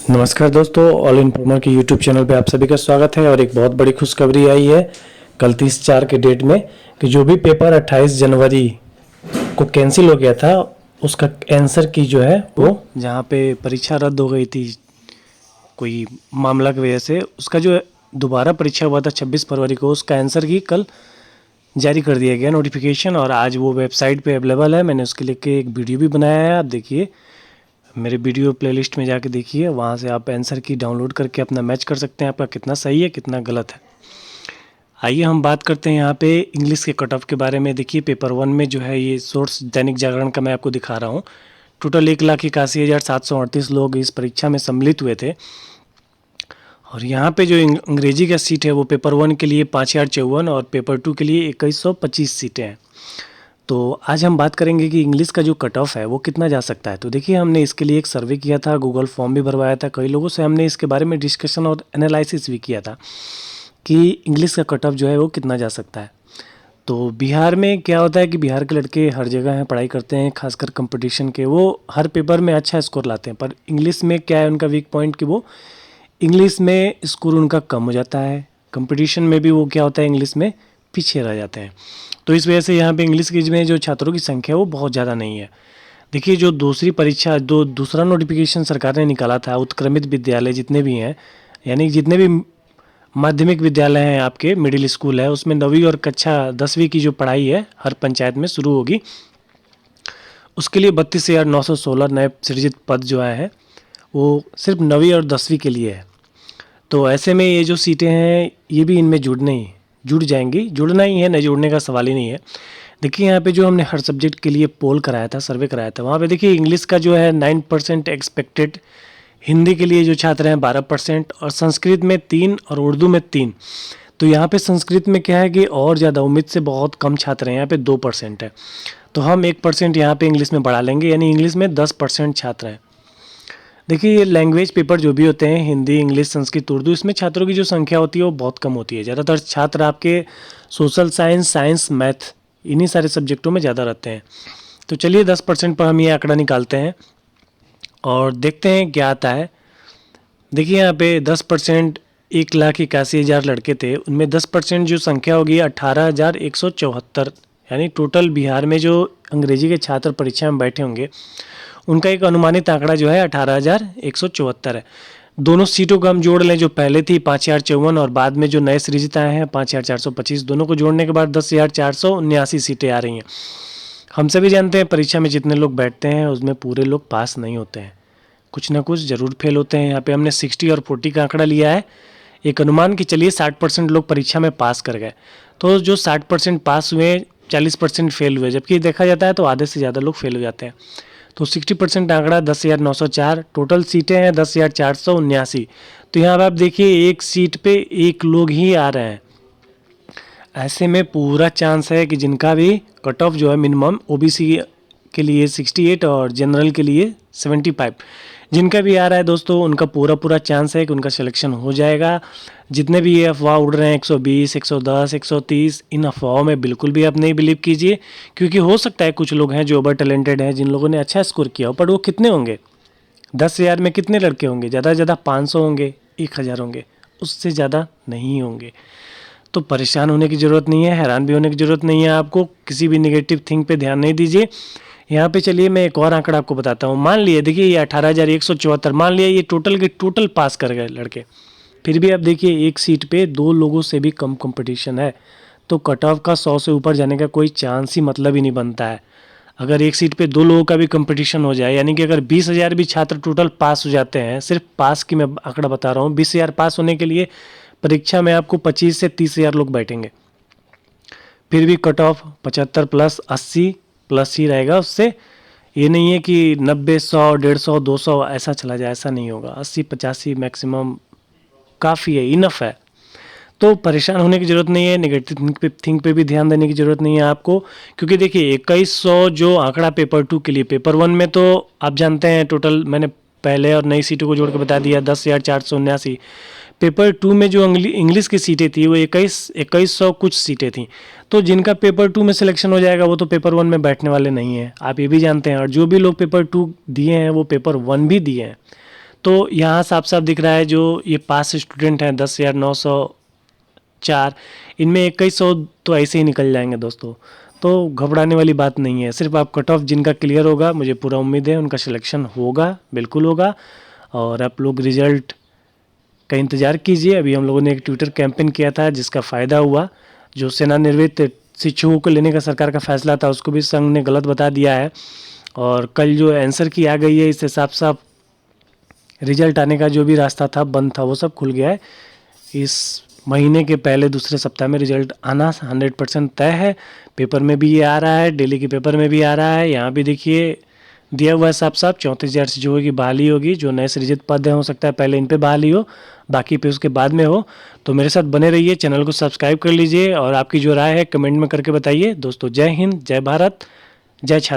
नमस्कार दोस्तों, all informer के यूट्यूब चैनल पे आप सभी का स्वागत है। और एक बहुत बड़ी खुशखबरी आई है कल 30/4 के डेट में कि जो भी पेपर 28 जनवरी को कैंसिल हो गया था उसका आंसर की जो है वो जहाँ पे परीक्षा रद्द हो गई थी कोई मामला की वजह से, उसका जो दोबारा परीक्षा हुआ था 26 फरवरी को, उसका आंसर की कल जारी कर दिया गया नोटिफिकेशन। और आज वो वेबसाइट पे अवेलेबल है। मैंने उसके लिए एक वीडियो भी बनाया है, आप देखिए मेरे वीडियो प्लेलिस्ट में जाके देखिए, वहाँ से आप आंसर की डाउनलोड करके अपना मैच कर सकते हैं, आपका कितना सही है कितना गलत है। आइए हम बात करते हैं यहाँ पे इंग्लिश के कट ऑफ के बारे में। देखिए पेपर 1 में जो है ये सोर्स दैनिक जागरण का मैं आपको दिखा रहा हूँ। टोटल 1,81,738 लोग इस परीक्षा में सम्मिलित हुए थे। और यहाँ पे जो अंग्रेजी का सीट है वो पेपर 1 के लिए 5,054 और पेपर 2 के लिए 2,125 सीटें हैं। तो आज हम बात करेंगे कि इंग्लिश का जो कट ऑफ है वो कितना जा सकता है। तो देखिए हमने इसके लिए एक सर्वे किया था, गूगल फॉर्म भी भरवाया था, कई लोगों से हमने इसके बारे में डिस्कशन और एनालिसिस भी किया था कि इंग्लिश का कट ऑफ जो है वो कितना जा सकता है। तो बिहार में क्या होता है कि बिहार के लड़के हर जगह हैं, पढ़ाई करते हैं, खासकर कंपटीशन के, वो हर पेपर में अच्छा स्कोर लाते हैं। पर इंग्लिश में क्या है उनका वीक पॉइंट कि वो इंग्लिश में स्कोर उनका कम हो जाता है। कंपटीशन में भी वो क्या होता है इंग्लिश में पीछे रह जाते हैं। तो इस वजह से यहाँ पे इंग्लिश के में जो छात्रों की संख्या है वो बहुत ज़्यादा नहीं है। देखिए जो दूसरी परीक्षा दूसरा नोटिफिकेशन सरकार ने निकाला था, उत्क्रमित विद्यालय जितने भी हैं, यानी जितने भी माध्यमिक विद्यालय हैं आपके, मिडिल स्कूल है, उसमें 9वीं और कक्षा 10वीं की जो पढ़ाई है हर पंचायत में शुरू होगी। उसके लिए 32,916 नए सृजित पद जो है वो सिर्फ 9वीं और 10वीं के लिए है। तो ऐसे में ये जो सीटें हैं ये भी इनमें जुड़ जाएंगी, जुड़ना ही है, नहीं जुड़ने का सवाल ही नहीं है। देखिए यहाँ पे जो हमने हर सब्जेक्ट के लिए पोल कराया था, सर्वे कराया था, वहाँ पे देखिए इंग्लिश का जो है 9% एक्सपेक्टेड, हिंदी के लिए जो छात्र हैं 12% और संस्कृत में 3 और उर्दू में 3। तो यहाँ पे संस्कृत में क्या है कि और ज़्यादा उम्मीद से बहुत कम छात्र हैं, यहाँ पे 2% है। तो हम 1% यहाँ पे इंग्लिश में बढ़ा लेंगे, यानी इंग्लिश में 10% छात्र हैं। देखिए ये लैंग्वेज पेपर जो भी होते हैं, हिंदी, इंग्लिश, संस्कृत, उर्दू, इसमें छात्रों की जो संख्या होती है वो बहुत कम होती है। ज़्यादातर छात्र आपके सोशल साइंस, मैथ, इन्हीं सारे सब्जेक्टों में ज़्यादा रहते हैं। तो चलिए 10% पर हम ये आंकड़ा निकालते हैं और देखते हैं क्या आता है। देखिए यहाँ पे 10%, 1,81,000 लड़के थे, उनमें 10% जो संख्या होगी 18,174, यानी टोटल बिहार में जो अंग्रेजी के छात्र परीक्षा में बैठे होंगे उनका एक अनुमानित आंकड़ा जो है 18,174 है। दोनों सीटों को हम जोड़ लें, जो पहले थी 5,054 और बाद में जो नए सृजित आए हैं 5,425, दोनों को जोड़ने के बाद 10,479 सीटें आ रही हैं। हम सभी जानते हैं परीक्षा में जितने लोग बैठते हैं उसमें पूरे लोग पास नहीं होते हैं, कुछ ना कुछ ज़रूर फेल होते हैं। यहाँ पे हमने 60 और 40 का आंकड़ा लिया है, एक अनुमान कि चलिए 60% लोग परीक्षा में पास कर गए। तो जो 60% पास हुए 40% फेल हुए, जबकि देखा जाता है तो आधे से ज़्यादा लोग फेल हो जाते हैं। तो 60% आंकड़ा 10,904, टोटल सीटें हैं 10,479। तो यहाँ पर आप देखिए एक सीट पे एक लोग ही आ रहे हैं। ऐसे में पूरा चांस है कि जिनका भी कट ऑफ जो है मिनिमम, ओबीसी के लिए 68 और जनरल के लिए 75, जिनका भी आ रहा है दोस्तों उनका पूरा चांस है कि उनका सिलेक्शन हो जाएगा। जितने भी ये अफवाह उड़ रहे हैं 120, 110, 130, इन अफवाहों में बिल्कुल भी आप नहीं बिलीव कीजिए, क्योंकि हो सकता है कुछ लोग हैं जो ओवर टैलेंटेड हैं, जिन लोगों ने अच्छा स्कोर किया हो, पर वो कितने होंगे? 10,000 में कितने लड़के होंगे? ज़्यादा से ज़्यादा 500 होंगे, 1,000 होंगे, उससे ज़्यादा नहीं होंगे। तो परेशान होने की ज़रूरत नहीं है, हैरान भी होने की ज़रूरत नहीं है, आपको किसी भी नेगेटिव थिंग पे ध्यान नहीं दीजिए। यहाँ पे चलिए मैं एक और आंकड़ा आपको बताता हूँ। मान लिए देखिए ये 18,174, मान लिया ये टोटल के टोटल पास कर गए लड़के, फिर भी आप देखिए एक सीट पे 2 लोगों से भी कम कंपटीशन है। तो कट ऑफ का 100 से ऊपर जाने का कोई चांस ही मतलब ही नहीं बनता है। अगर एक सीट पे 2 लोगों का भी कंपटीशन हो जाए, यानी कि अगर 20,000 भी छात्र टोटल पास हो जाते हैं, सिर्फ पास की मैं आंकड़ा बता रहा हूँ, 20,000 पास होने के लिए परीक्षा में आपको 25 से 30,000 लोग बैठेंगे, फिर भी कट ऑफ 75 प्लस 80 प्लस ही रहेगा। उससे ये नहीं है कि 90, 100, 150, 200 ऐसा चला जाए, ऐसा नहीं होगा। 80, 85 मैक्सिमम काफ़ी है, इनफ है। तो परेशान होने की ज़रूरत नहीं है, नेगेटिव थिंक पे भी ध्यान देने की ज़रूरत नहीं है आपको, क्योंकि देखिए 2100 जो आंकड़ा पेपर 2 के लिए, पेपर 1 में तो आप जानते हैं टोटल मैंने पहले और नई सीटों को जोड़ के बता दिया 10,479। पेपर 2 में जो इंग्लिश की सीटें थी वो 2100 कुछ सीटें थी। तो जिनका पेपर 2 में सिलेक्शन हो जाएगा वो तो पेपर 1 में बैठने वाले नहीं हैं, आप ये भी जानते हैं। और जो भी लोग पेपर 2 दिए हैं वो पेपर 1 भी दिए हैं। तो यहाँ साफ साफ दिख रहा है जो ये पास स्टूडेंट हैं 10,904, इनमें 2100 तो ऐसे ही निकल जाएंगे दोस्तों। तो घबराने वाली बात नहीं है, सिर्फ आप कट ऑफ जिनका क्लियर होगा, मुझे पूरा उम्मीद है उनका सिलेक्शन होगा, बिल्कुल होगा। और आप लोग रिजल्ट का इंतज़ार कीजिए। अभी हम लोगों ने एक ट्विटर कैंपेन किया था जिसका फ़ायदा हुआ। जो सेवानिवृत्त शिक्षकों को लेने का सरकार का फैसला था उसको भी संघ ने गलत बता दिया है। और कल जो आंसर की आ गई है इससे साफ साफ रिजल्ट आने का जो भी रास्ता था बंद था वो सब खुल गया है। इस महीने के पहले दूसरे सप्ताह में रिजल्ट आना 100% तय है। पेपर में भी ये आ रहा है, डेली के पेपर में भी आ रहा है। यहाँ भी देखिए दिया हुआ है साफ साफ 34,000 शिक्षकों की बहाली होगी। जो नए सृजित पद हैं हो सकता है पहले इन पे बहाली हो, बाकी पे उसके बाद में हो। तो मेरे साथ बने रहिए, चैनल को सब्सक्राइब कर लीजिए और आपकी जो राय है कमेंट में करके बताइए। दोस्तों जय हिंद, जय भारत, जय छात्र।